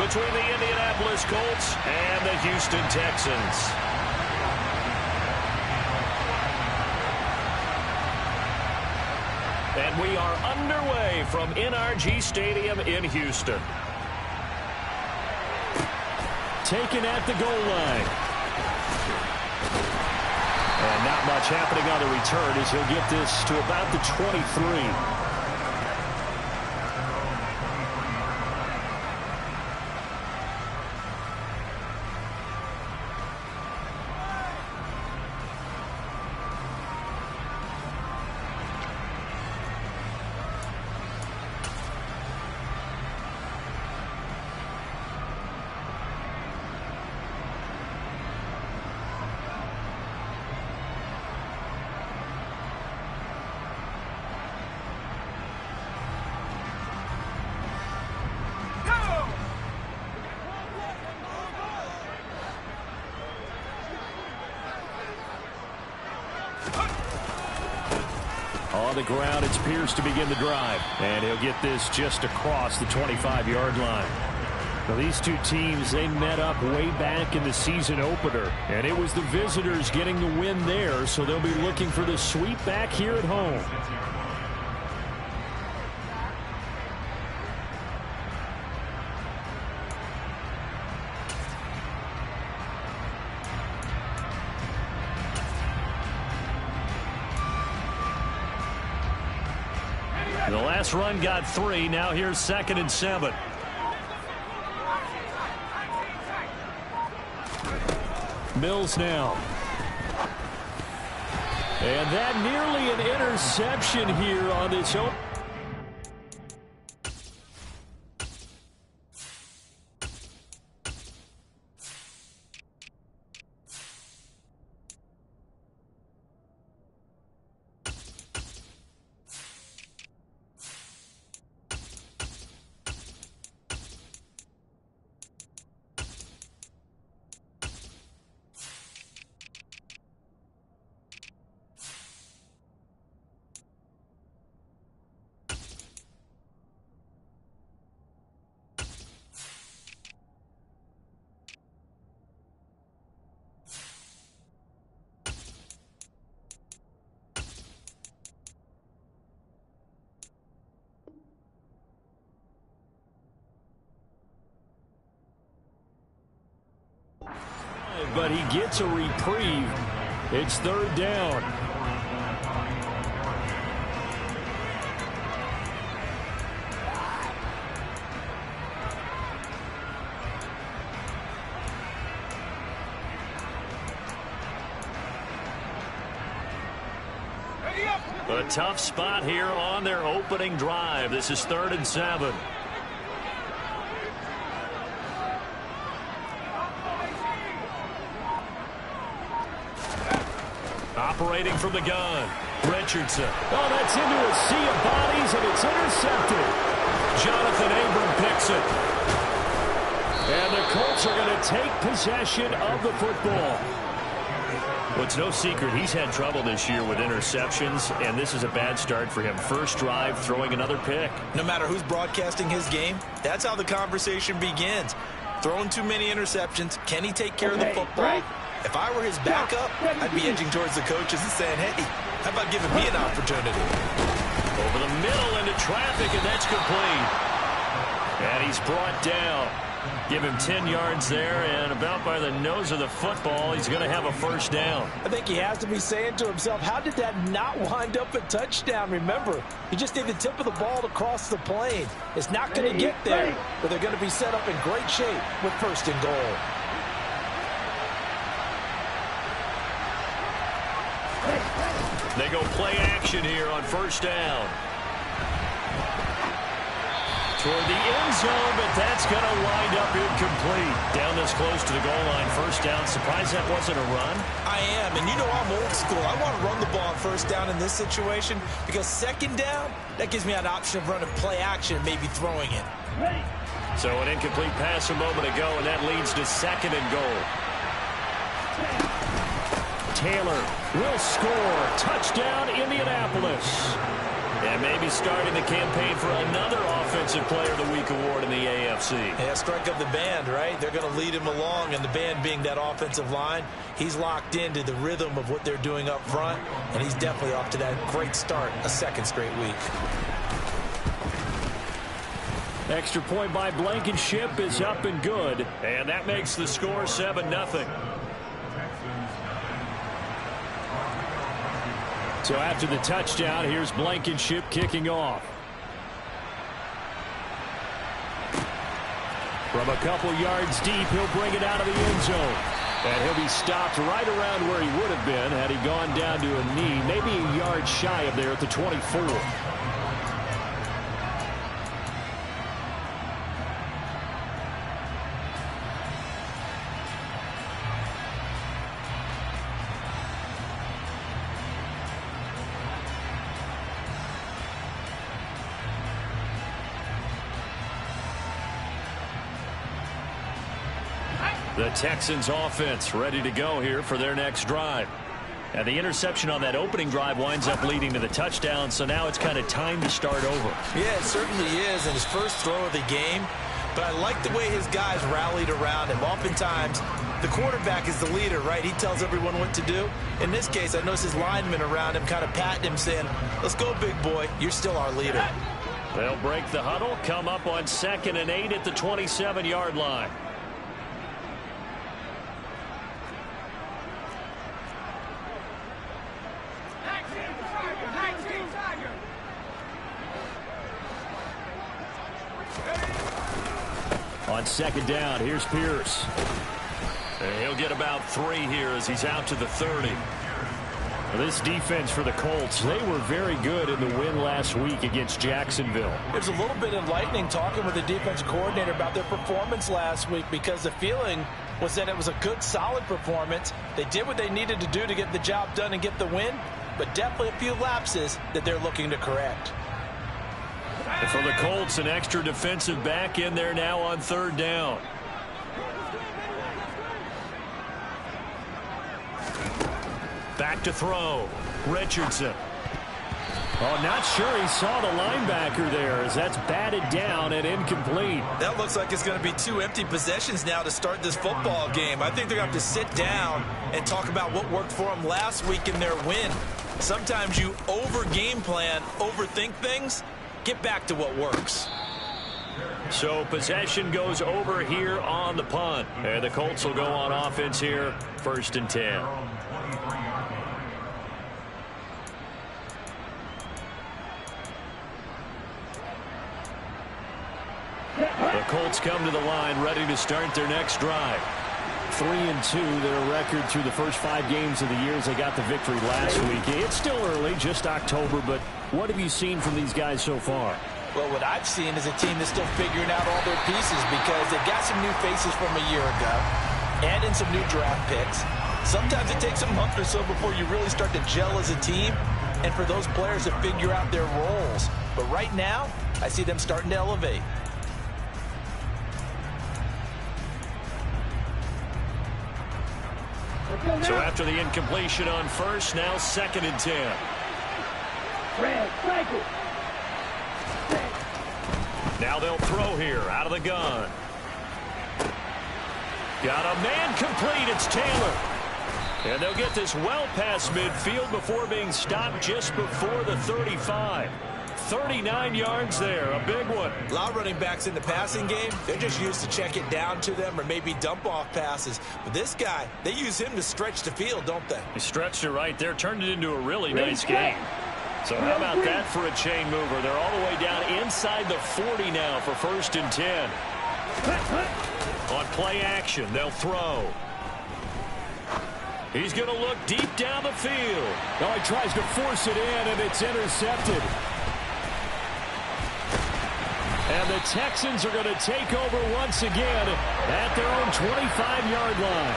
between the Indianapolis Colts and the Houston Texans. And we are underway from NRG Stadium in Houston. Taken at the goal line. And not much happening on the return as he'll get this to about the 23. On the ground, it's Pierce to begin the drive. And he'll get this just across the 25-yard line. Now, these two teams, they met up way back in the season opener. And it was the visitors getting the win there, so they'll be looking for the sweep back here at home. The last run got 3. Now here's 2nd and 7. Mills now. And that nearly an interception here on this open. But he gets a reprieve. It's 3rd down. A tough spot here on their opening drive. This is 3rd and 7. Operating from the gun, Richardson. Oh, that's into a sea of bodies, and it's intercepted. Jonathan Abram picks it. And the Colts are going to take possession of the football. Well, it's no secret he's had trouble this year with interceptions, and this is a bad start for him. First drive, throwing another pick. No matter who's broadcasting his game, that's how the conversation begins. Throwing too many interceptions. Can he take care of the football? If I were his backup, I'd be edging towards the coaches and saying, hey, how about giving me an opportunity? Over the middle into traffic, and that's complete. And he's brought down. Give him 10 yards there, and about by the nose of the football, he's going to have a first down. I think he has to be saying to himself, how did that not wind up a touchdown? Remember, he just need the tip of the ball to cross the plane. It's not going to get there, but they're going to be set up in great shape with 1st and goal. They go play action here on 1st down. Toward the end zone, but that's going to wind up incomplete. Down this close to the goal line, 1st down. Surprised that wasn't a run? I am, and you know I'm old school. I want to run the ball on 1st down in this situation because 2nd down, that gives me an option of running play action, maybe throwing it. So an incomplete pass a moment ago, and that leads to 2nd and goal. Taylor will score. Touchdown, Indianapolis. And maybe starting the campaign for another Offensive Player of the Week award in the AFC. Yeah, strike up the band, right? They're going to lead him along, and the band being that offensive line, he's locked into the rhythm of what they're doing up front, and he's definitely off to that great start, a second straight week. Extra point by Blankenship is up and good, and that makes the score 7-0. So after the touchdown, here's Blankenship kicking off. From a couple yards deep, he'll bring it out of the end zone. And he'll be stopped right around where he would have been had he gone down to a knee, maybe a yard shy of there at the 24. The Texans offense ready to go here for their next drive. And the interception on that opening drive winds up leading to the touchdown, so now it's kind of time to start over. Yeah, it certainly is in his first throw of the game. But I like the way his guys rallied around him. Oftentimes, the quarterback is the leader, right? He tells everyone what to do. In this case, I notice his linemen around him kind of patting him, saying, let's go, big boy. You're still our leader. They'll break the huddle, come up on 2nd and 8 at the 27-yard line. On 2nd down, here's Pierce. And he'll get about 3 here as he's out to the 30. This defense for the Colts, they were very good in the win last week against Jacksonville. There's a little bit enlightening talking with the defensive coordinator about their performance last week, because the feeling was that it was a good, solid performance. They did what they needed to do to get the job done and get the win, but definitely a few lapses that they're looking to correct. And for the Colts, an extra defensive back in there now on 3rd down. Back to throw. Richardson. Oh, not sure he saw the linebacker there as that's batted down and incomplete. That looks like it's going to be 2 empty possessions now to start this football game. I think they're going to have to sit down and talk about what worked for them last week in their win. Sometimes you over-game plan, overthink things. Get back to what works. So possession goes over here on the punt. And the Colts will go on offense here, 1st and 10. The Colts come to the line ready to start their next drive. 3-2, their record through the first 5 games of the year as they got the victory last week. It's still early, just October, but what have you seen from these guys so far? Well, what I've seen is a team that's still figuring out all their pieces, because they've got some new faces from a year ago, add in some new draft picks. Sometimes it takes a month or so before you really start to gel as a team, and for those players to figure out their roles. But right now, I see them starting to elevate. So after the incompletion on 1st, now 2nd and 10. Now they'll throw here out of the gun. Got a man complete. It's Taylor. And they'll get this well past midfield before being stopped just before the 35. 39 yards there, a big one. A lot of running backs in the passing game, they're just used to check it down to them or maybe dump off passes. But this guy, they use him to stretch the field, don't they? He stretched it right there, turned it into a really nice game. So how about that for a chain mover? They're all the way down inside the 40 now for 1st and 10. On play action, they'll throw. He's going to look deep down the field. Oh, he tries to force it in, and it's intercepted. And the Texans are going to take over once again at their own 25-yard line.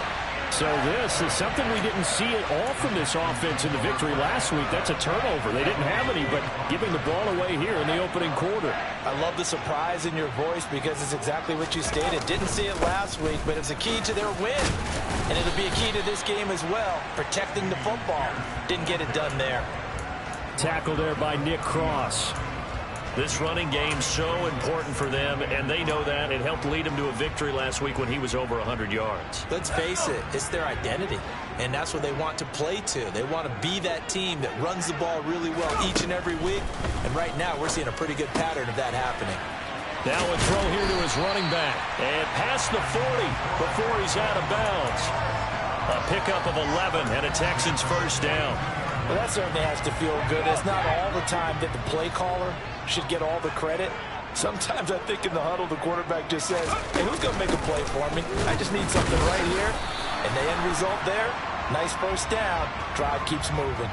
So this is something we didn't see at all from this offense in the victory last week. That's a turnover. They didn't have any, but giving the ball away here in the opening quarter. I love the surprise in your voice, because it's exactly what you stated. Didn't see it last week, but it's a key to their win. And it'll be a key to this game as well, protecting the football. Didn't get it done there. Tackle there by Nick Cross. This running game's so important for them, and they know that. It helped lead them to a victory last week when he was over 100 yards. Let's face it, it's their identity, and that's what they want to play to. They want to be that team that runs the ball really well each and every week, and right now we're seeing a pretty good pattern of that happening. Now a throw here to his running back, and past the 40 before he's out of bounds. A pickup of 11 and a Texans first down. Well, that certainly has to feel good. It's not all the time that the play caller should get all the credit. Sometimes I think in the huddle, the quarterback just says, hey, who's going to make a play for me? I just need something right here. And the end result there, nice first down. Drive keeps moving.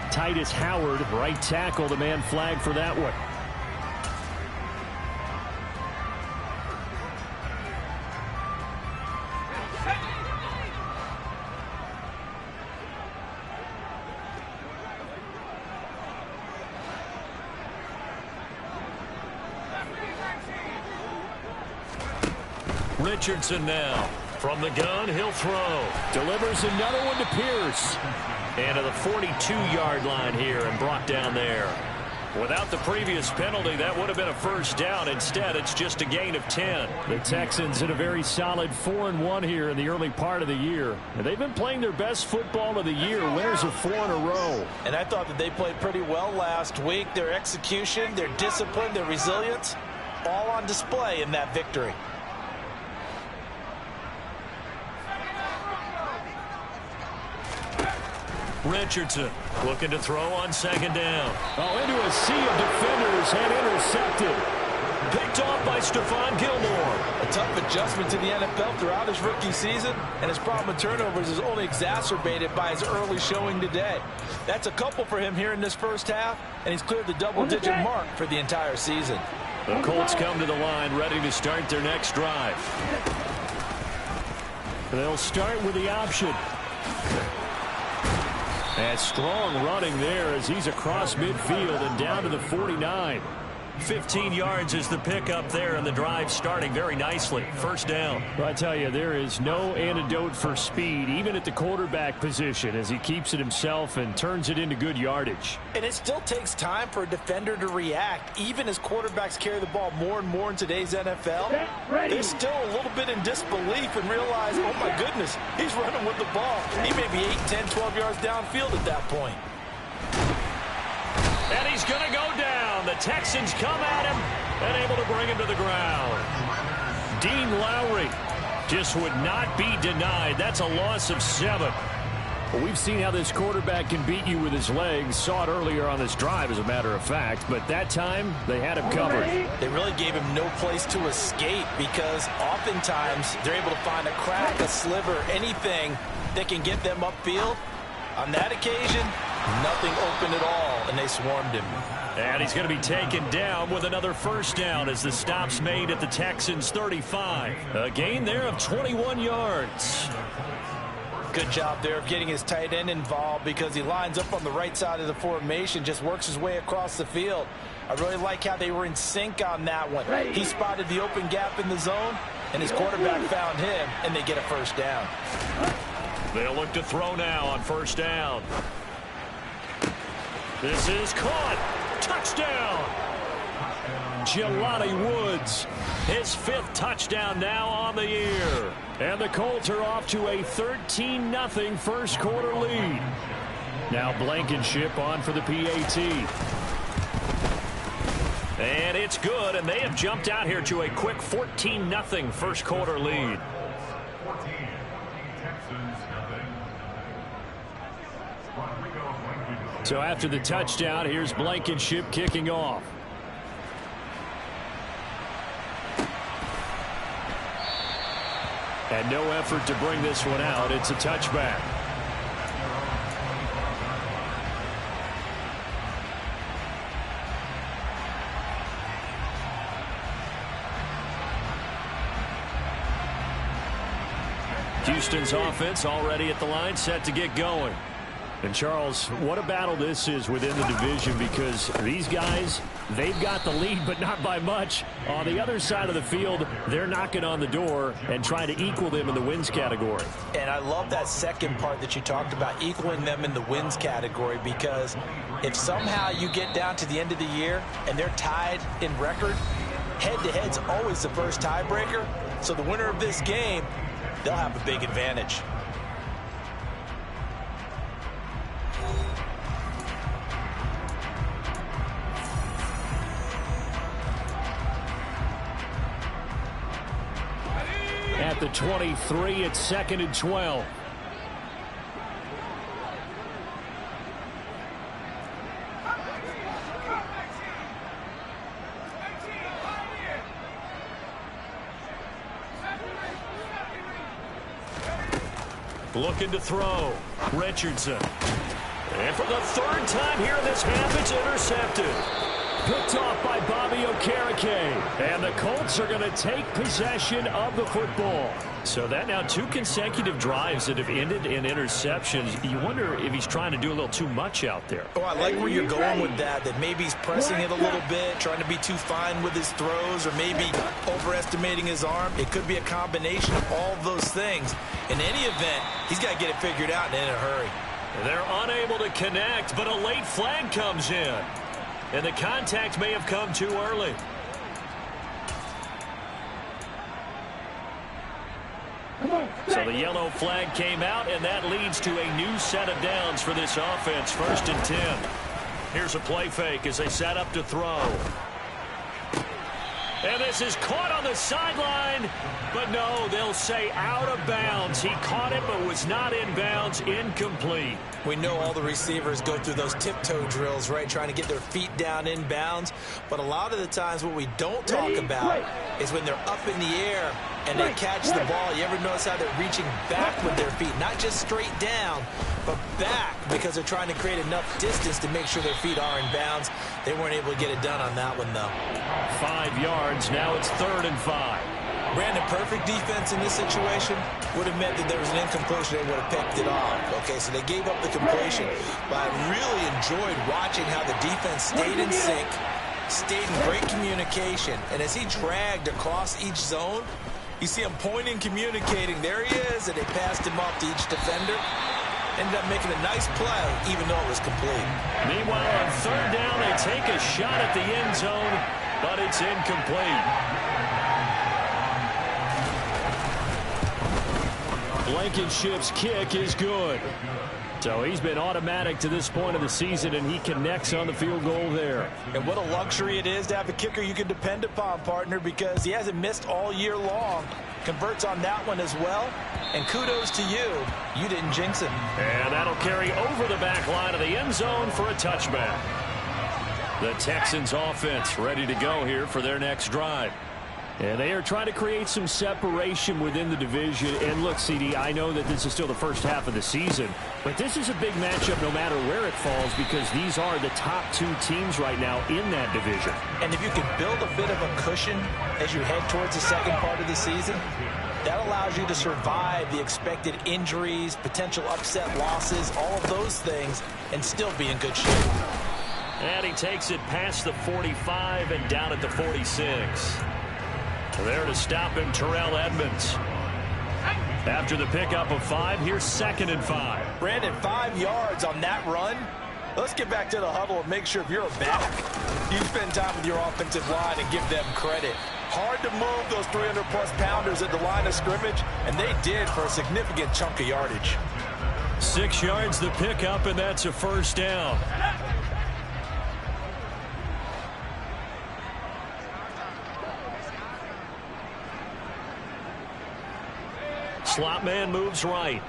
Titus Howard, right tackle, the man flagged for that one. Richardson now. From the gun, he'll throw. Delivers another one to Pierce. And to the 42-yard line here and brought down there. Without the previous penalty, that would have been a first down. Instead, it's just a gain of 10. The Texans in a very solid 4-1 here in the early part of the year. And they've been playing their best football of the year, winners of 4 in a row. And I thought that they played pretty well last week. Their execution, their discipline, their resilience, all on display in that victory. Richardson looking to throw on second down. Oh, into a sea of defenders and intercepted. Picked off by Stephon Gilmore. A tough adjustment to the NFL throughout his rookie season, and his problem with turnovers is only exacerbated by his early showing today. That's a couple for him here in this first half, and he's cleared the double-digit mark for the entire season. The Colts come to the line ready to start their next drive. They'll start with the option. And strong running there as he's across midfield and down to the 49. 15 yards is the pickup there, and the drive starting very nicely. First down. Well, I tell you, there is no antidote for speed, even at the quarterback position, as he keeps it himself and turns it into good yardage. And it still takes time for a defender to react. Even as quarterbacks carry the ball more and more in today's NFL, they're still a little bit in disbelief and realize, oh my goodness, he's running with the ball. He may be 8, 10, 12 yards downfield at that point. And he's going to go down. The Texans come at him and able to bring him to the ground. Dean Lowry just would not be denied. That's a loss of 7. Well, we've seen how this quarterback can beat you with his legs. Saw it earlier on this drive, as a matter of fact. But that time, they had him covered. They really gave him no place to escape because oftentimes they're able to find a crack, a sliver, anything that can get them upfield. On that occasion, nothing open at all, and they swarmed him. And he's going to be taken down with another first down as the stop's made at the Texans' 35. A gain there of 21 yards. Good job there of getting his tight end involved because he lines up on the right side of the formation, just works his way across the field. I really like how they were in sync on that one. He spotted the open gap in the zone, and his quarterback found him, and they get a first down. They'll look to throw now on first down. This is caught. Touchdown. Jelani Woods, his 5th touchdown now on the year. And the Colts are off to a 13-0 first quarter lead. Now Blankenship on for the PAT. And it's good, and they have jumped out here to a quick 14-0 first quarter lead. So after the touchdown, here's Blankenship kicking off. And no effort to bring this one out. It's a touchback. Houston's offense already at the line, set to get going. And, Charles, what a battle this is within the division because these guys, they've got the lead, but not by much. On the other side of the field, they're knocking on the door and trying to equal them in the wins category. And I love that second part that you talked about, equaling them in the wins category, because If somehow you get down to the end of the year and they're tied in record, head-to-head's always the first tiebreaker. So the winner of this game, they'll have a big advantage. At the 23, it's 2nd and 12. Looking to throw. Richardson. And for the 3rd time here in this half, it's intercepted. Picked off by Bobby Okereke. And the Colts are going to take possession of the football. So that now 2 consecutive drives that have ended in interceptions. You wonder if he's trying to do a little too much out there. Oh, I like where you're going with that maybe he's pressing it a little bit, trying to be too fine with his throws, or maybe overestimating his arm. It could be a combination of all of those things. In any event, he's got to get it figured out and in a hurry. They're unable to connect, but a late flag comes in. And the contact may have come too early. So the yellow flag came out, and that leads to a new set of downs for this offense. 1st and 10. Here's a play fake as they set up to throw. And this is caught on the sideline. But no, they'll say out of bounds. He caught it but was not in bounds. Incomplete. We know all the receivers go through those tiptoe drills, right, trying to get their feet down in bounds. But a lot of the times what we don't talk about is when they're up in the air and they catch the ball. You ever notice how they're reaching back with their feet? Not just straight down, but back, because they're trying to create enough distance to make sure their feet are in bounds. They weren't able to get it done on that one, though. 5 yards. Now it's 3rd and 5. Brandon, perfect defense in this situation would have meant that there was an incompletion. They would have picked it off. Okay, so they gave up the completion. But I really enjoyed watching how the defense stayed in sync, stayed in great communication. And as he dragged across each zone, you see him pointing, communicating. There he is, and they passed him off to each defender. Ended up making a nice play, even though it was complete. Meanwhile, on 3rd down, they take a shot at the end zone, but it's incomplete. Blankenship's kick is good. So he's been automatic to this point of the season, and he connects on the field goal there. And what a luxury it is to have a kicker you can depend upon, partner, because he hasn't missed all year long. Converts on that one as well. And kudos to you. You didn't jinx him. And that'll carry over the back line of the end zone for a touchback. The Texans offense ready to go here for their next drive. And they are trying to create some separation within the division. And look, CD, I know that this is still the first half of the season, but this is a big matchup no matter where it falls, because these are the top 2 teams right now in that division. And if you can build a bit of a cushion as you head towards the second part of the season, that allows you to survive the expected injuries, potential upset losses, all of those things, and still be in good shape. And he takes it past the 45 and down at the 46. There to stop him, Terrell Edmonds. After the pickup of 5, here's 2nd and 5. Brandon, 5 yards on that run. Let's get back to the huddle and make sure if you're a back, you spend time with your offensive line and give them credit. Hard to move those 300-plus pounders at the line of scrimmage, and they did for a significant chunk of yardage. 6 yards the pickup, and that's a 1st down. Slot man moves right.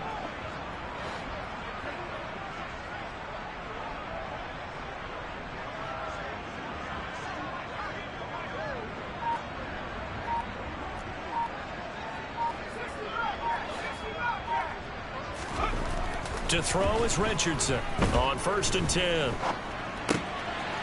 To throw is Richardson on 1st and 10.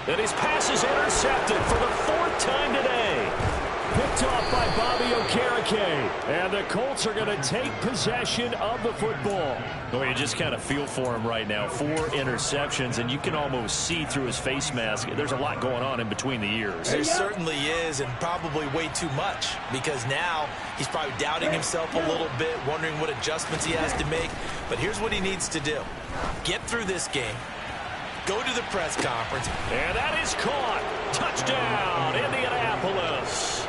And his pass is intercepted for the 4th time today. Picked off by Bobby Okereke. And the Colts are going to take possession of the football. Well, you just kind of feel for him right now. 4 interceptions, and you can almost see through his face mask. There's a lot going on in between the ears. There certainly is, and probably way too much, because now he's probably doubting himself a little bit, wondering what adjustments he has to make. But here's what he needs to do. Get through this game. Go to the press conference. And that is caught. Touchdown, Indianapolis.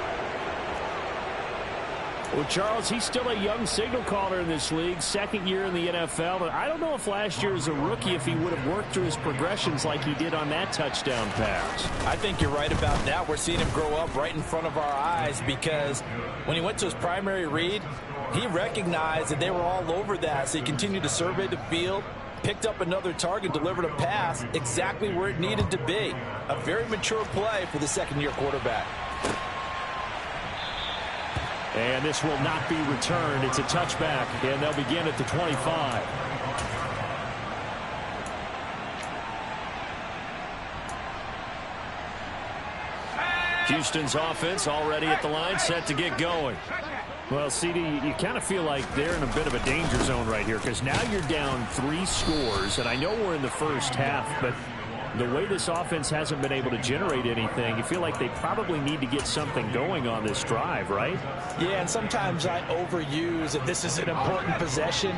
Well, Charles, he's still a young signal caller in this league, second year in the NFL. But I don't know if last year as a rookie, if he would have worked through his progressions like he did on that touchdown pass. I think you're right about that. We're seeing him grow up right in front of our eyes because when he went to his primary read, he recognized that they were all over that. So he continued to survey the field, picked up another target, delivered a pass exactly where it needed to be. A very mature play for the second-year quarterback. And this will not be returned. It's a touchback, and they'll begin at the 25. Houston's offense already at the line, set to get going. Well, CD, you kind of feel like they're in a bit of a danger zone right here because now you're down 3 scores, and I know we're in the first half, but the way this offense hasn't been able to generate anything, you feel like they probably need to get something going on this drive, right? Yeah, and sometimes I overuse that this is an important possession,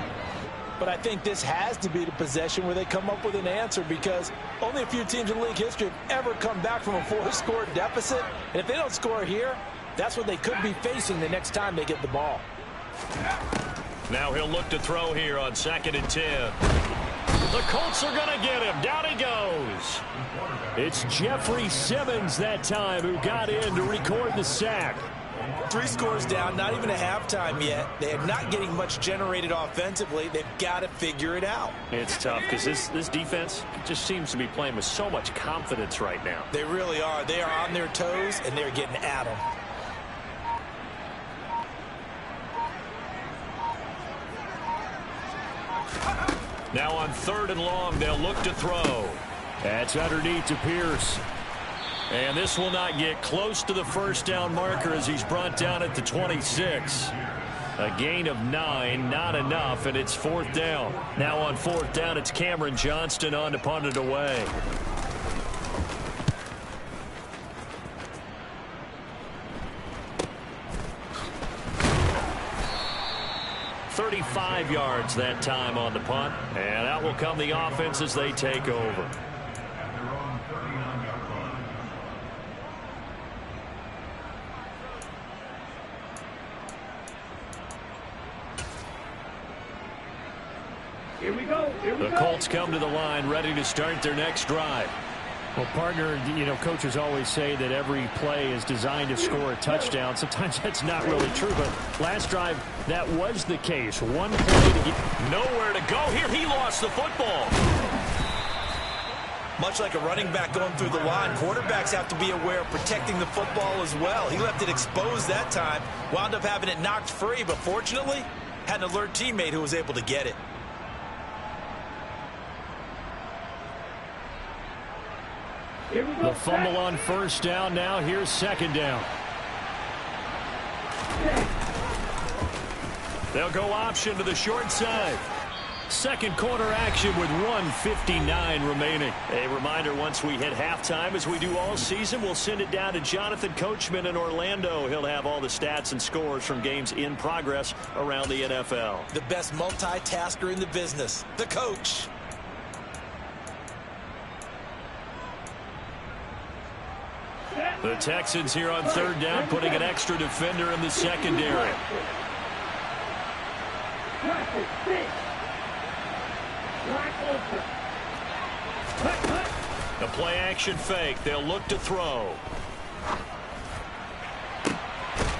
but I think this has to be the possession where they come up with an answer because only a few teams in league history have ever come back from a 4-score deficit, and if they don't score here, that's what they could be facing the next time they get the ball. Now he'll look to throw here on 2nd and 10. The Colts are going to get him. Down he goes. It's Jeffrey Simmons that time who got in to record the sack. 3 scores down, not even a halftime yet. They are not getting much generated offensively. They've got to figure it out. It's tough because this defense just seems to be playing with so much confidence right now. They really are. They are on their toes, and they're getting at them. Now on 3rd and long, they'll look to throw. That's underneath to Pierce. And this will not get close to the first down marker as he's brought down at the 26. A gain of 9, not enough, and it's 4th down. Now on 4th down, it's Cameron Johnston on to punt it away. "35 yards that time on the punt, and out will come the offense as they take over. Here we go. The Colts come to the line, ready to start their next drive. Well, partner, you know, coaches always say that every play is designed to score a touchdown. Sometimes that's not really true, but last drive, that was the case. One play to get nowhere to go. Here, he lost the football. Much like a running back going through the line, quarterbacks have to be aware of protecting the football as well. He left it exposed that time, wound up having it knocked free, but fortunately, had an alert teammate who was able to get it. The fumble on first down. Now here's 2nd down. They'll go option to the short side. Second quarter action with 1:59 remaining. A reminder, once we hit halftime, as we do all season, we'll send it down to Jonathan Coachman in Orlando. He'll have all the stats and scores from games in progress around the NFL. The best multitasker in the business, the coach. The Texans here on 3rd down, putting an extra defender in the secondary. The play action fake. They'll look to throw.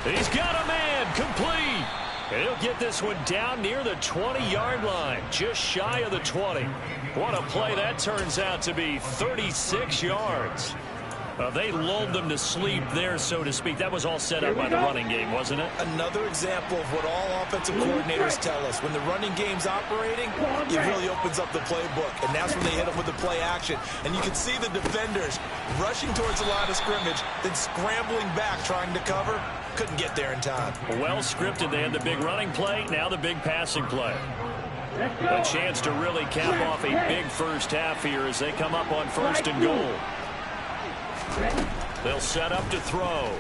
He's got a man, complete. And he'll get this one down near the 20-yard line, just shy of the 20. What a play that turns out to be, 36 yards. They lulled them to sleep there, so to speak. That was all set up by the running game, wasn't it? Another example of what all offensive coordinators tell us. When the running game's operating, it really opens up the playbook, and that's when they hit them with the play action. And you can see the defenders rushing towards the line of scrimmage, then scrambling back trying to cover. Couldn't get there in time. Well scripted. They had the big running play, now the big passing play. A chance to really cap off a big first half here as they come up on 1st and goal. They'll set up to throw.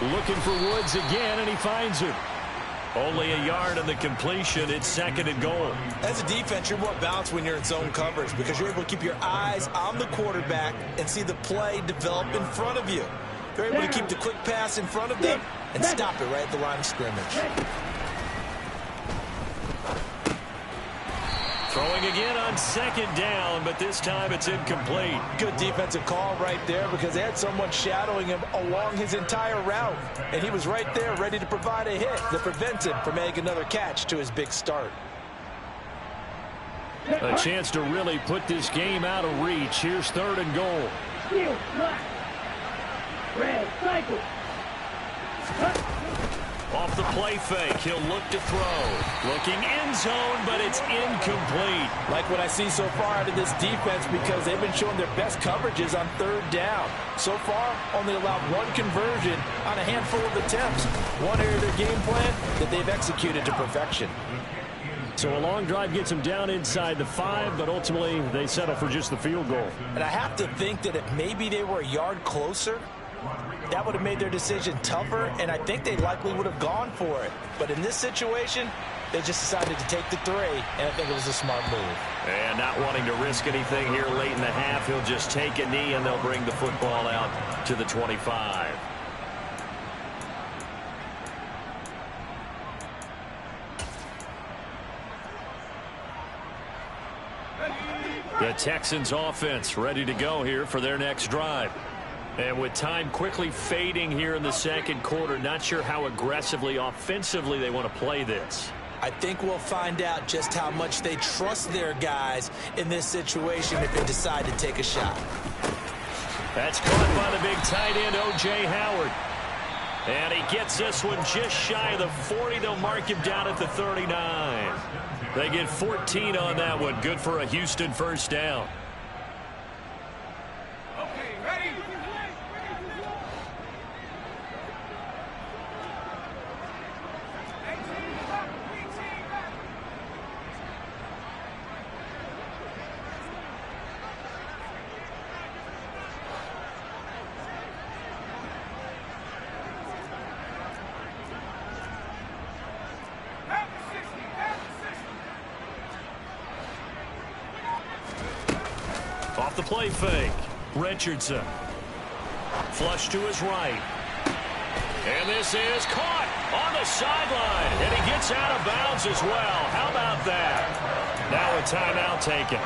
Looking for Woods again, and he finds him. Only a yard in the completion. It's 2nd and goal. As a defense, you're more balanced when you're in zone coverage because you're able to keep your eyes on the quarterback and see the play develop in front of you. They're able to keep the quick pass in front of them and stop it right at the line of scrimmage. Throwing again on 2nd down, but this time it's incomplete. Good defensive call right there because they had someone shadowing him along his entire route. And he was right there ready to provide a hit that prevents him from making another catch to his big start. A chance to really put this game out of reach. Here's 3rd and goal. Red cycle. Off the play fake, he'll look to throw. Looking end zone, but it's incomplete. Like what I see so far out of this defense because they've been showing their best coverages on 3rd down. So far, only allowed 1 conversion on a handful of attempts. One area of their game plan that they've executed to perfection. So a long drive gets them down inside the 5, but ultimately they settle for just the field goal. And I have to think that if maybe they were a yard closer, that would have made their decision tougher, and I think they likely would have gone for it. But in this situation, they just decided to take the 3, and I think it was a smart move. And not wanting to risk anything here late in the half, he'll just take a knee, and they'll bring the football out to the 25. The Texans offense ready to go here for their next drive. And with time quickly fading here in the 2nd quarter, not sure how aggressively, offensively they want to play this. I think we'll find out just how much they trust their guys in this situation if they decide to take a shot. That's caught by the big tight end, O.J. Howard. And he gets this one just shy of the 40. They'll mark him down at the 39. They get 14 on that one. Good for a Houston 1st down. Off the play fake, Richardson. Flush to his right. And this is caught on the sideline. And he gets out of bounds as well. How about that? Now a timeout taken.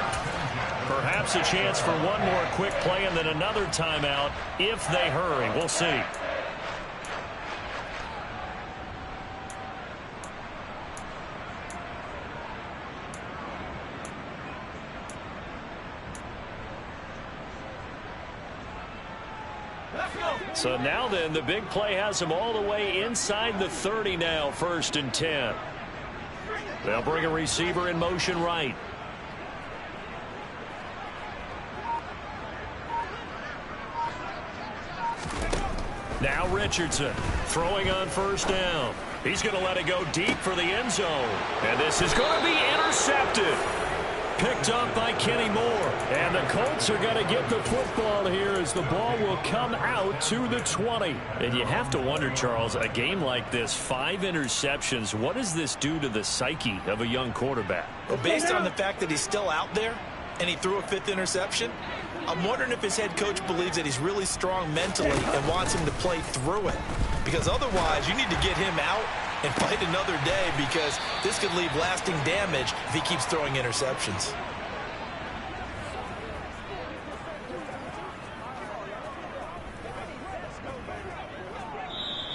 Perhaps a chance for one more quick play and then another timeout if they hurry. We'll see. So now then, the big play has them all the way inside the 30 now, 1st and 10. They'll bring a receiver in motion right. Now Richardson throwing on 1st down. He's going to let it go deep for the end zone. And this is going to be intercepted. Picked up by Kenny Moore. And the Colts are going to get the football here as the ball will come out to the 20. And you have to wonder, Charles, a game like this, 5 interceptions, what does this do to the psyche of a young quarterback? Well, based on the fact that he's still out there and he threw a 5th interception, I'm wondering if his head coach believes that he's really strong mentally and wants him to play through it. Because otherwise, you need to get him out and fight another day because this could leave lasting damage if he keeps throwing interceptions.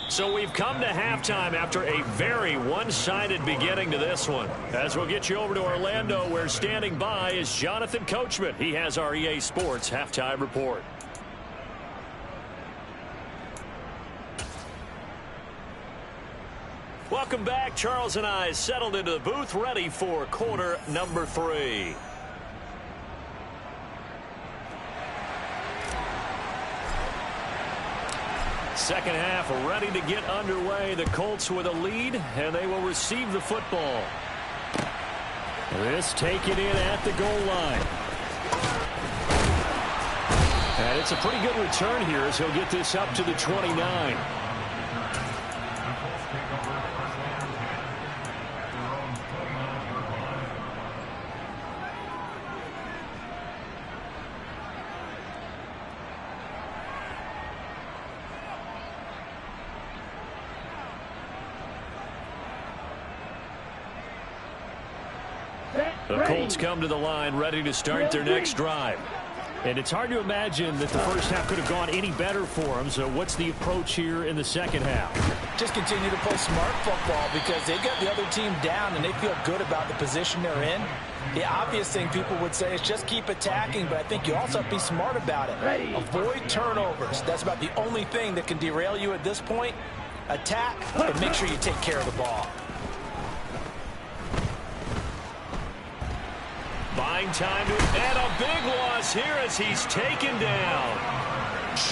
So we've come to halftime after a very one-sided beginning to this one. As we'll get you over to Orlando, where standing by is Jonathan Coachman. He has our EA Sports halftime report. Welcome back. Charles and I settled into the booth, ready for quarter number 3. Second half ready to get underway. The Colts with a lead, and they will receive the football. This taken in at the goal line. And it's a pretty good return here as he'll get this up to the 29. The Colts come to the line ready to start their next drive. And it's hard to imagine that the first half could have gone any better for them. So what's the approach here in the second half? Just continue to play smart football because they've got the other team down and they feel good about the position they're in. The obvious thing people would say is just keep attacking, but I think you also have to be smart about it. Avoid turnovers. That's about the only thing that can derail you at this point. Attack, but make sure you take care of the ball. Buying time and a big loss here as he's taken down.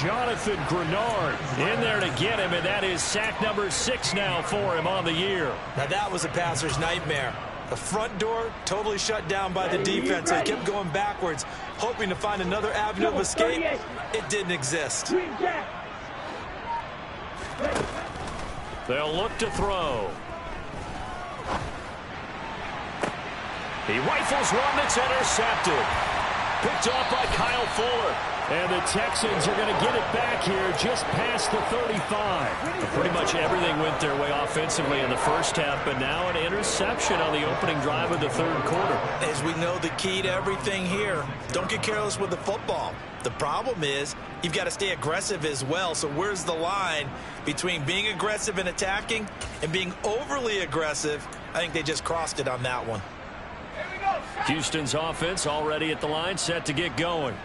Jonathan Grenard in there to get him, and that is sack number 6 now for him on the year. Now that was a passer's nightmare. The front door totally shut down by the defense. They kept going backwards, hoping to find another avenue of escape. It didn't exist. They'll look to throw. He rifles one that's intercepted. Picked off by Kyle Fuller. And the Texans are going to get it back here just past the 35. Pretty much everything went their way offensively in the first half, but now an interception on the opening drive of the third quarter. As we know, the key to everything here, don't get careless with the football. The problem is you've got to stay aggressive as well. So where's the line between being aggressive and attacking and being overly aggressive? I think they just crossed it on that one. Houston's offense already at the line, set to get going.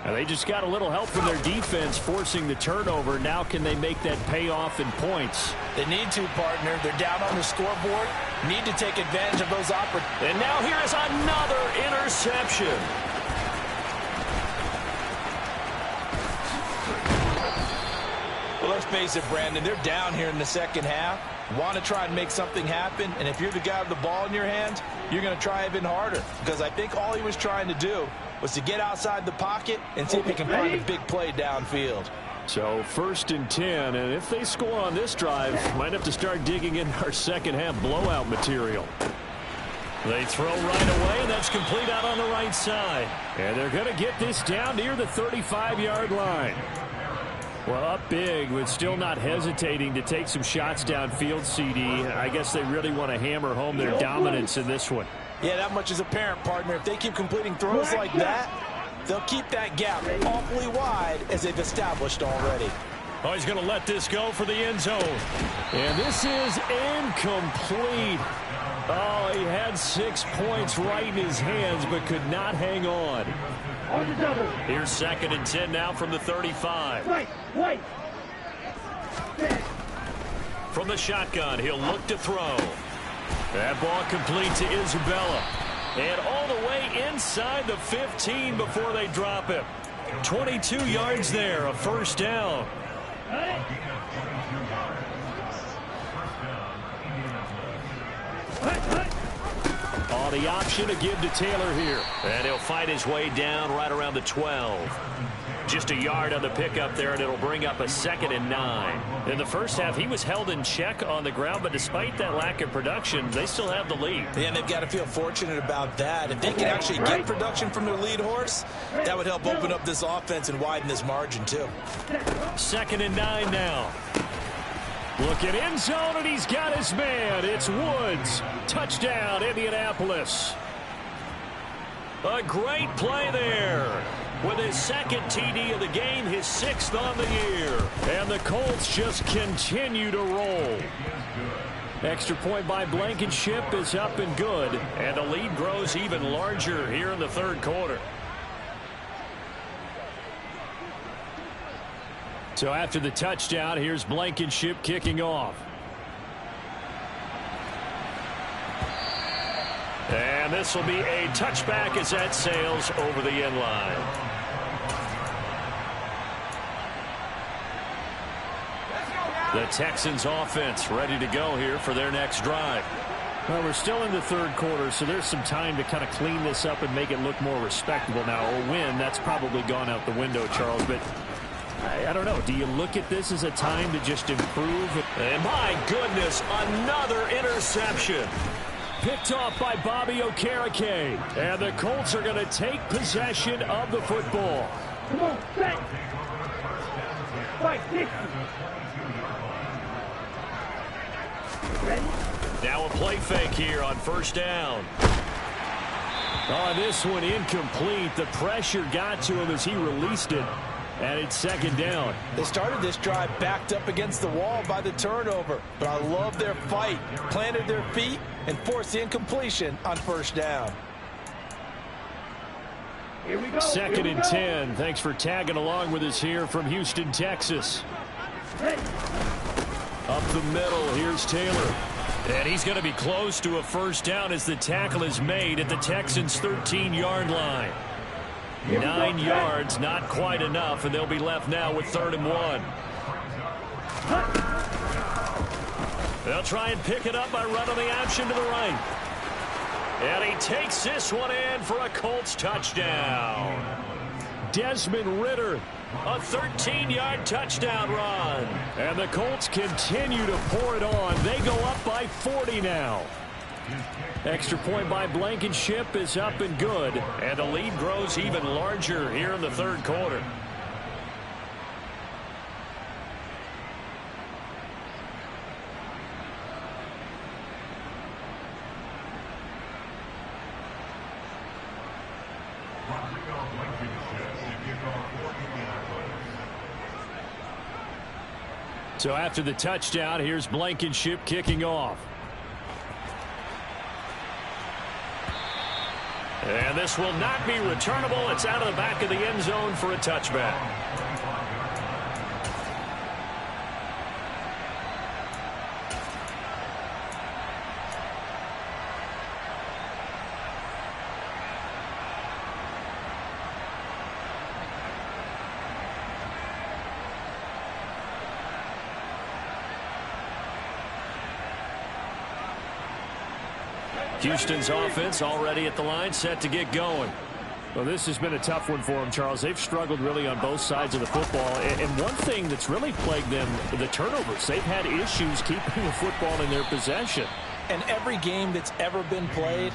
Now they just got a little help from their defense forcing the turnover. Now can they make that pay off in points? They need to, partner. They're down on the scoreboard. Need to take advantage of those opportunities. And now here is another interception. Well, let's face it, Brandon. They're down here in the second half. Want to try and make something happen. And if you're the guy with the ball in your hands, you're going to try even harder. Because I think all he was trying to do was to get outside the pocket and see if he can find a big play downfield. So 1st and 10, and if they score on this drive, might have to start digging in our second half blowout material. They throw right away, and that's complete out on the right side. And they're going to get this down near the 35-yard line. Well, up big, but still not hesitating to take some shots downfield, CD. I guess they really want to hammer home their dominance in this one. Yeah, that much is apparent, partner. If they keep completing throws like that, they'll keep that gap awfully wide as they've established already. Oh, he's going to let this go for the end zone. And this is incomplete. Oh, he had 6 points right in his hands, but could not hang on. Here's 2nd and 10 now from the 35. From the shotgun, he'll look to throw. That ball complete to Isabella. And all the way inside the 15 before they drop him. 22 yards there, a first down. Oh, the option to give to Taylor here. And he'll fight his way down right around the 12. Just a yard on the pickup there, and it'll bring up a 2nd and 9. In the first half, he was held in check on the ground, but despite that lack of production, they still have the lead. Yeah, and they've got to feel fortunate about that. If they can actually get production from their lead horse, that would help open up this offense and widen this margin, too. 2nd and 9 now. Look at end zone, and he's got his man. It's Woods. Touchdown, Indianapolis. A great play there. With his 2nd TD of the game, his 6th on the year. And the Colts just continue to roll. Extra point by Blankenship is up and good. And the lead grows even larger here in the third quarter. So after the touchdown, here's Blankenship kicking off. And this will be a touchback as that sails over the end line. The Texans offense ready to go here for their next drive. Well, we're still in the third quarter, so there's some time to kind of clean this up and make it look more respectable. Now, a win, that's probably gone out the window, Charles, but I don't know. Do you look at this as a time to just improve? And my goodness, another interception. Picked off by Bobby Okereke. And the Colts are going to take possession of the football. Come on, set. Now a play fake here on first down. Oh, this one incomplete. The pressure got to him as he released it, and it's second down. They started this drive backed up against the wall by the turnover, but I love their fight. Planted their feet and forced the incompletion on first down. Here we go. Second and 10. Thanks for tagging along with us here from Houston, Texas. Hey. Up the middle, here's Taylor. And he's going to be close to a first down as the tackle is made at the Texans' 13-yard line. 9 yards, not quite enough, and they'll be left now with 3rd and 1. They'll try and pick it up by running the option to the right. And he takes this one in for a Colts touchdown. Desmond Ridder, a 13-yard touchdown run. And the Colts continue to pour it on. They go up by 40 now. Extra point by Blankenship is up and good. And the lead grows even larger here in the 3rd quarter. So after the touchdown, here's Blankenship kicking off. And this will not be returnable. It's out of the back of the end zone for a touchback. Houston's offense already at the line, set to get going. Well, this has been a tough one for them, Charles. They've struggled really on both sides of the football. And one thing that's really plagued them, the turnovers. They've had issues keeping the football in their possession. And every game that's ever been played,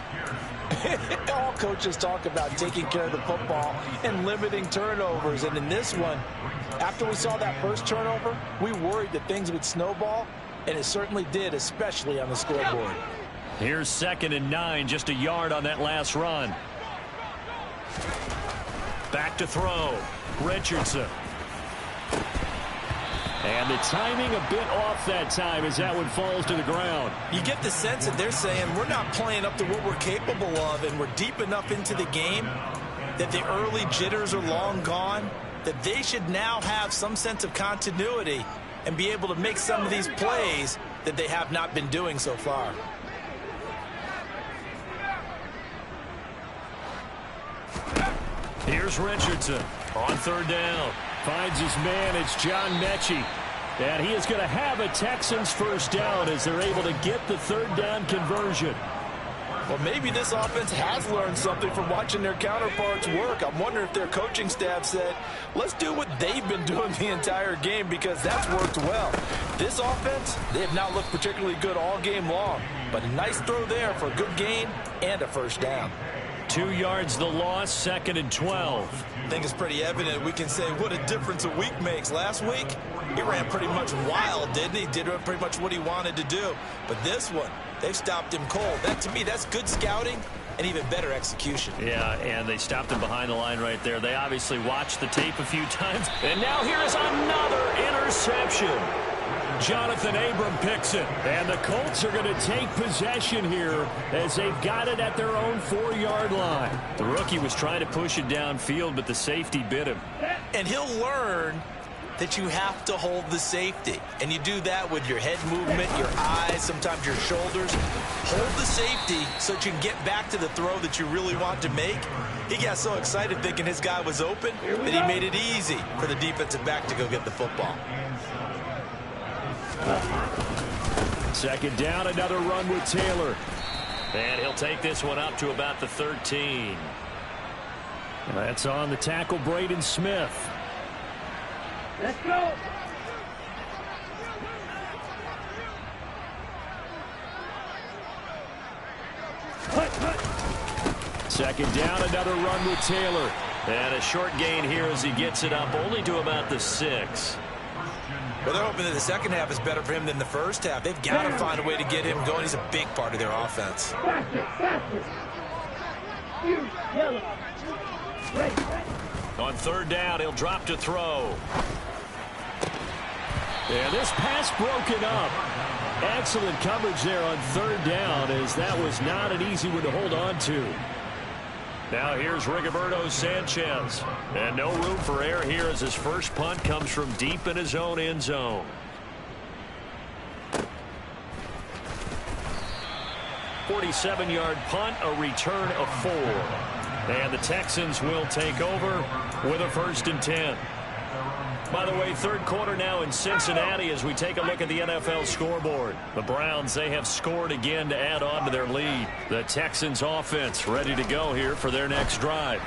all coaches talk about taking care of the football and limiting turnovers. And in this one, after we saw that first turnover, we worried that things would snowball, and it certainly did, especially on the scoreboard. Here's 2nd and 9, just a yard on that last run. Back to throw. Richardson. And the timing a bit off that time as that one falls to the ground. You get the sense that they're saying we're not playing up to what we're capable of, and we're deep enough into the game that the early jitters are long gone, that they should now have some sense of continuity and be able to make some of these plays that they have not been doing so far. Here's Richardson on 3rd down. Finds his man. It's John Mechie. And he is going to have a Texans first down as they're able to get the 3rd down conversion. Well, maybe this offense has learned something from watching their counterparts work. I'm wondering if their coaching staff said, let's do what they've been doing the entire game, because that's worked well. This offense, they have not looked particularly good all game long, but a nice throw there for a good gain and a first down. 2 yards the loss, 2nd and 12. I think it's pretty evident we can say what a difference a week makes. Last week, he ran pretty much wild, didn't he? Did pretty much what he wanted to do. But this one, they've stopped him cold. That, to me, that's good scouting and even better execution. Yeah, and they stopped him behind the line right there. They obviously watched the tape a few times. And now here is another interception. Jonathan Abram picks it. And the Colts are going to take possession here as they've got it at their own 4-yard line. The rookie was trying to push it downfield, but the safety bit him. And he'll learn that you have to hold the safety. And you do that with your head movement, your eyes, sometimes your shoulders. Hold the safety so that you can get back to the throw that you really want to make. He got so excited thinking his guy was open that he made it easy for the defensive back to go get the football. 2nd down, another run with Taylor. And he'll take this one up to about the 13. That's on the tackle, Braden Smith. Let's go. Second down, another run with Taylor. And a short gain here as he gets it up only to about the 6. Well, they're hoping that the second half is better for him than the first half. They've got to find a way to get him going. He's a big part of their offense. You, yellow. Red. On third down, he'll drop to throw. And this pass broken up. Excellent coverage there on third down, as that was not an easy one to hold on to. Now here's Rigoberto Sanchez. And no room for error here as his first punt comes from deep in his own end zone. .47-yard punt, a return of 4. And the Texans will take over with a 1st and 10. By the way, third quarter now in Cincinnati as we take a look at the NFL scoreboard. The Browns, they have scored again to add on to their lead. The Texans offense ready to go here for their next drive.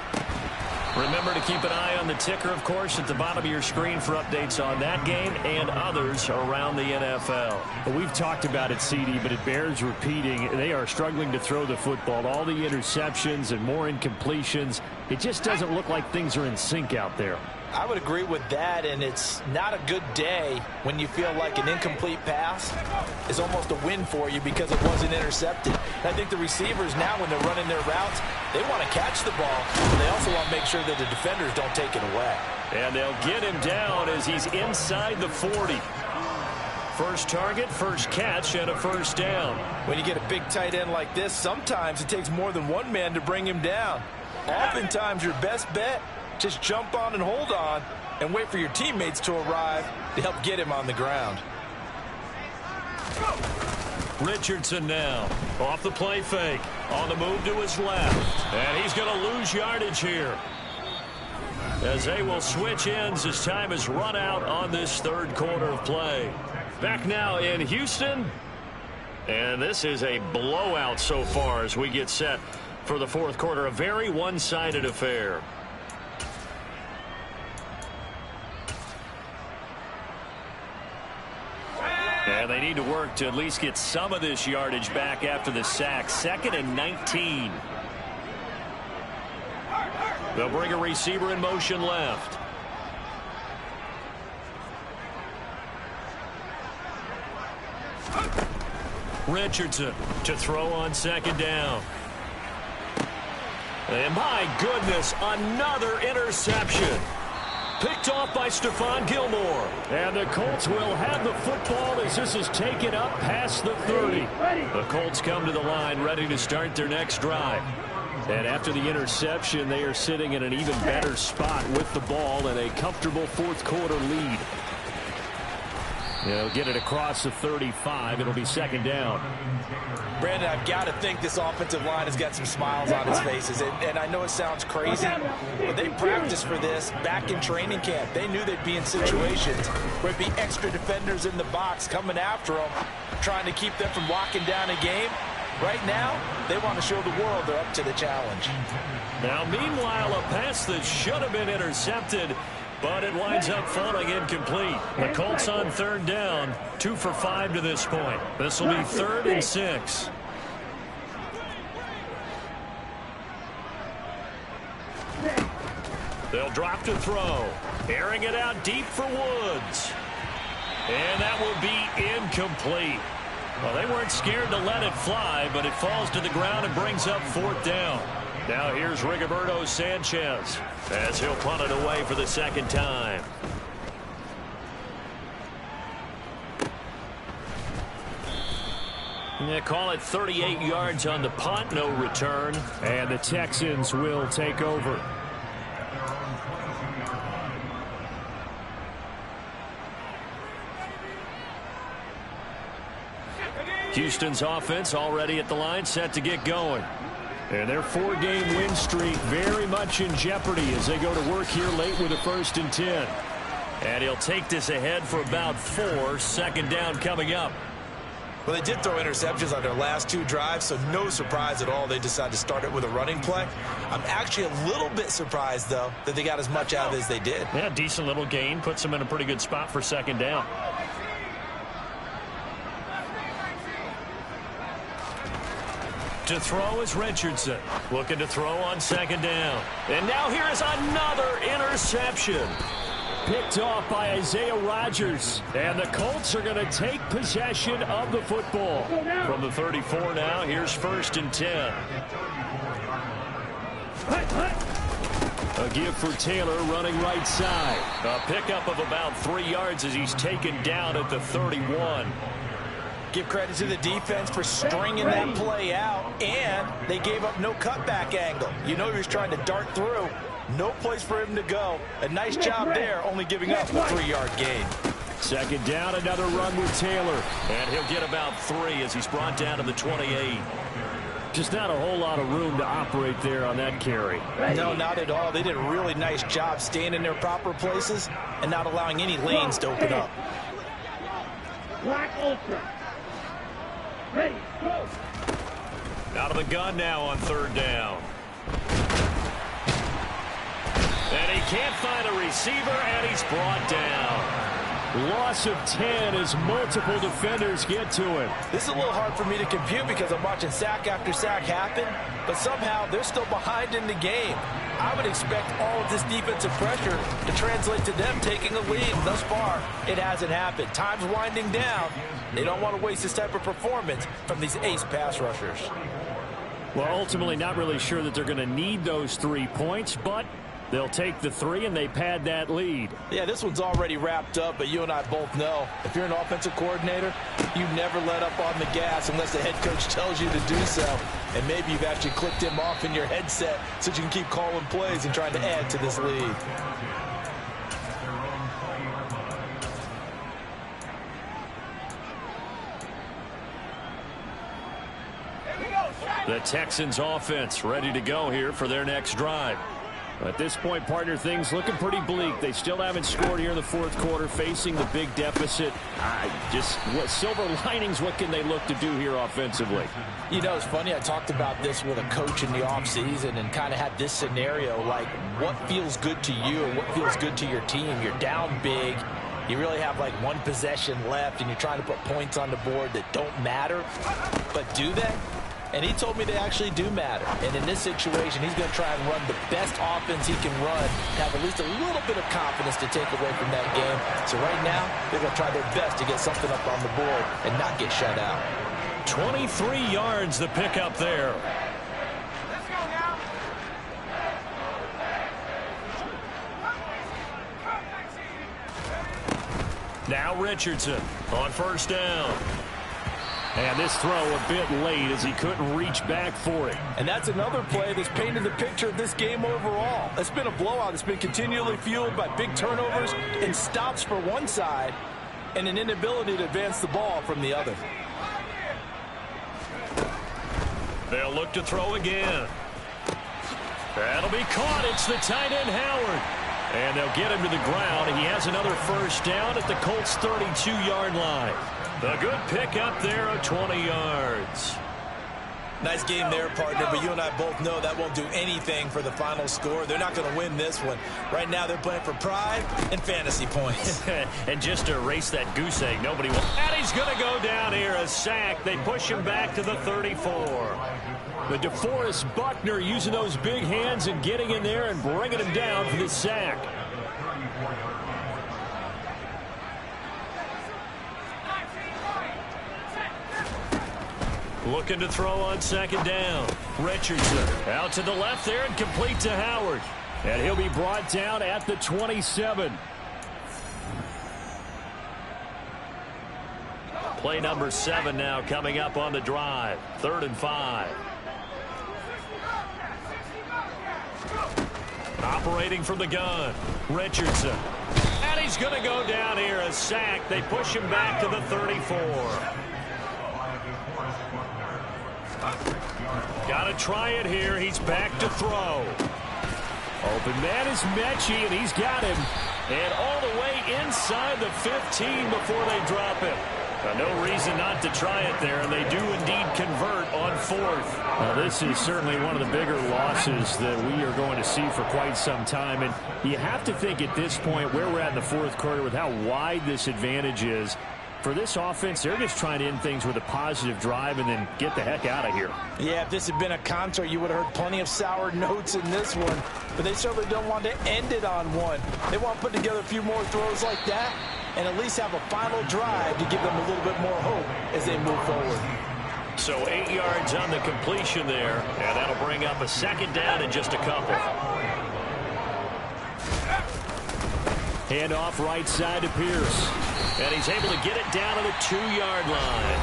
Remember to keep an eye on the ticker, of course, at the bottom of your screen for updates on that game and others around the NFL. Well, we've talked about it, CD, but it bears repeating. They are struggling to throw the football. All the interceptions and more incompletions. It just doesn't look like things are in sync out there. I would agree with that, and it's not a good day when you feel like an incomplete pass is almost a win for you because it wasn't intercepted. And I think the receivers now, when they're running their routes, they want to catch the ball. They also want to make sure that the defenders don't take it away. And they'll get him down as he's inside the 40. First target, first catch, and a first down. When you get a big tight end like this, sometimes it takes more than one man to bring him down. Oftentimes, your best bet, just jump on and hold on and wait for your teammates to arrive to help get him on the ground. Richardson now off the play fake. On the move to his left. And he's going to lose yardage here, as they will switch ends as time has run out on this third quarter of play. Back now in Houston. And this is a blowout so far as we get set for the fourth quarter. A very one-sided affair. And they need to work to at least get some of this yardage back after the sack. 2nd and 19. They'll bring a receiver in motion left. Richardson to throw on 2nd down. And my goodness, another interception. Picked off by Stephon Gilmore. And the Colts will have the football as this is taken up past the 30. The Colts come to the line ready to start their next drive. And after the interception, they are sitting in an even better spot with the ball and a comfortable fourth quarter lead. They'll get it across the 35. It'll be 2nd down. Brandon, I've got to think this offensive line has got some smiles on its faces. And I know it sounds crazy, but they practiced for this back in training camp. They knew they'd be in situations where it'd be extra defenders in the box coming after them, trying to keep them from locking down a game. Right now, they want to show the world they're up to the challenge. Now, meanwhile, a pass that should have been intercepted, but it winds up falling incomplete. The Colts on 3rd down, 2 for 5 to this point. This will be 3rd and 6. They'll drop to throw. Airing it out deep for Woods. And that will be incomplete. Well, they weren't scared to let it fly, but it falls to the ground and brings up 4th down. Now here's Rigoberto Sanchez as he'll punt it away for the 2nd time. Yeah, call it 38 yards on the punt, no return. And the Texans will take over. Houston's offense already at the line, set to get going. And their 4-game win streak very much in jeopardy as they go to work here late with a 1st and 10. And he'll take this ahead for about 4. 2nd down coming up. Well, they did throw interceptions on their last 2 drives, so no surprise at all they decided to start it with a running play. I'm actually a little bit surprised, though, that they got as much out of it as they did. Yeah, decent little gain. Puts them in a pretty good spot for 2nd down. To throw is Richardson. Looking to throw on 2nd down. And now here is another interception. Picked off by Isaiah Rodgers. And the Colts are going to take possession of the football. From the 34 now, here's 1st and 10. A give for Taylor running right side. A pickup of about 3 yards as he's taken down at the 31. Give credit to the defense for stringing that play out, and they gave up no cutback angle. You know he was trying to dart through. No place for him to go. A nice job there, only giving up a 3-yard gain. Second down, another run with Taylor. And he'll get about 3 as he's brought down to the 28. Just not a whole lot of room to operate there on that carry. No, not at all. They did a really nice job staying in their proper places and not allowing any lanes to open up. Black ultra. Ready, go. Out of the gun now on third down. And he can't find a receiver, and he's brought down. Loss of 10 as multiple defenders get to him. This is a little hard for me to compute because I'm watching sack after sack happen, but somehow they're still behind in the game. I would expect all of this defensive pressure to translate to them taking a lead. Thus far, it hasn't happened. Time's winding down. They don't want to waste this type of performance from these ace pass rushers. Well, ultimately not really sure that they're going to need those 3 points, but they'll take the 3 and they pad that lead. Yeah, this one's already wrapped up, but you and I both know if you're an offensive coordinator, you never let up on the gas unless the head coach tells you to do so. And maybe you've actually clicked him off in your headset so you can keep calling plays and trying to add to this lead. The Texans offense ready to go here for their next drive. At this point, partner, things looking pretty bleak. They still haven't scored here in the fourth quarter, facing the big deficit. What silver linings, what can they look to do here offensively? You know, it's funny. I talked about this with a coach in the offseason and kind of had this scenario, like what feels good to you or what feels good to your team. You're down big. You really have like one possession left, and you're trying to put points on the board that don't matter. But do they? And he told me they actually do matter. And in this situation, he's going to try and run the best offense he can run to have at least a little bit of confidence to take away from that game. So right now, they're going to try their best to get something up on the board and not get shut out. 23 yards the pickup there. Let's go now. Now Richardson on first down. And this throw a bit late as he couldn't reach back for it. And that's another play that's painted the picture of this game overall. It's been a blowout. It's been continually fueled by big turnovers and stops for one side and an inability to advance the ball from the other. They'll look to throw again. That'll be caught. It's the tight end, Howard. And they'll get him to the ground. He has another first down at the Colts' 32-yard line. A good pickup there of 20 yards. Nice game there, partner, but you and I both know that won't do anything for the final score. They're not going to win this one. Right now, they're playing for pride and fantasy points. And just to erase that goose egg, nobody will. And he's going to go down here, a sack. They push him back to the 34. But DeForest Buckner using those big hands and getting in there and bringing him down for the sack. Looking to throw on second down. Richardson out to the left there and complete to Howard. And he'll be brought down at the 27. Play number 7 now coming up on the drive. 3rd and 5. Operating from the gun. Richardson. And he's going to go down here, a sack. They push him back to the 34. Got to try it here. He's back to throw. Open man is Mechie, and he's got him. And all the way inside the 15 before they drop him. No reason not to try it there, and they do indeed convert on 4th. Now, this is certainly one of the bigger losses that we are going to see for quite some time. And you have to think at this point where we're at in the fourth quarter with how wide this advantage is. For this offense, they're just trying to end things with a positive drive and then get the heck out of here. Yeah, if this had been a concert, you would have heard plenty of sour notes in this one. But they certainly don't want to end it on one. They want to put together a few more throws like that and at least have a final drive to give them a little bit more hope as they move forward. So 8 yards on the completion there, and that'll bring up a second down in just a couple. Hand off right side to Pierce. And he's able to get it down to the 2-yard line.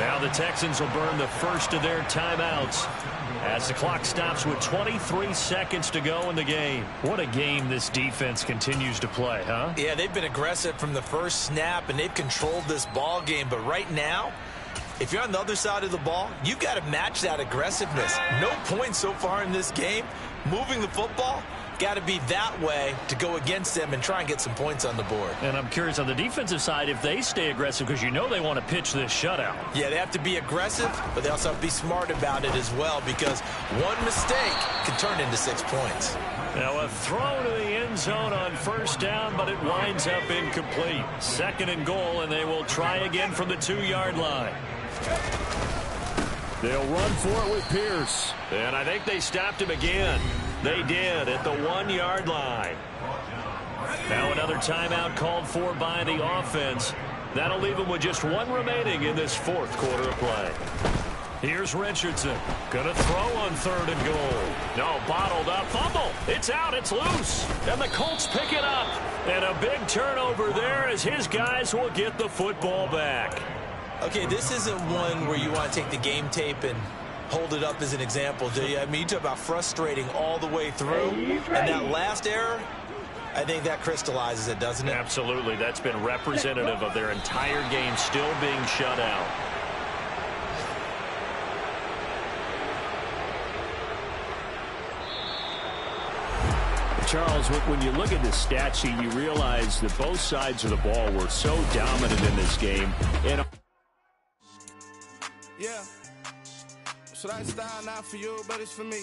Now the Texans will burn the first of their timeouts as the clock stops with 23 seconds to go in the game. What a game this defense continues to play, huh? Yeah, they've been aggressive from the first snap, and they've controlled this ball game. But right now, if you're on the other side of the ball, you've got to match that aggressiveness. No points so far in this game. Moving the football, got to be that way to go against them and try and get some points on the board. And I'm curious on the defensive side if they stay aggressive, because you know they want to pitch this shutout. Yeah, they have to be aggressive, but they also have to be smart about it as well, because one mistake can turn into 6 points. Now a throw to the end zone on first down, but it winds up incomplete. 2nd and goal, and they will try again from the 2-yard line. They'll run for it with Pierce. And I think they stopped him again. They did at the 1-yard line. Now another timeout called for by the offense. That'll leave them with just 1 remaining in this 4th quarter of play. Here's Richardson. Gonna throw on 3rd and goal. No, bottled up. Fumble. It's out. It's loose. And the Colts pick it up. And a big turnover there as his guys will get the football back. Okay, this isn't one where you want to take the game tape and hold it up as an example, do you? I mean, you talk about frustrating all the way through. And that last error, I think that crystallizes it, doesn't it? Absolutely. That's been representative of their entire game still being shut out. Charles, when you look at the stat sheet, you realize that both sides of the ball were so dominant in this game. And yeah. So that style not for you, but it's for me.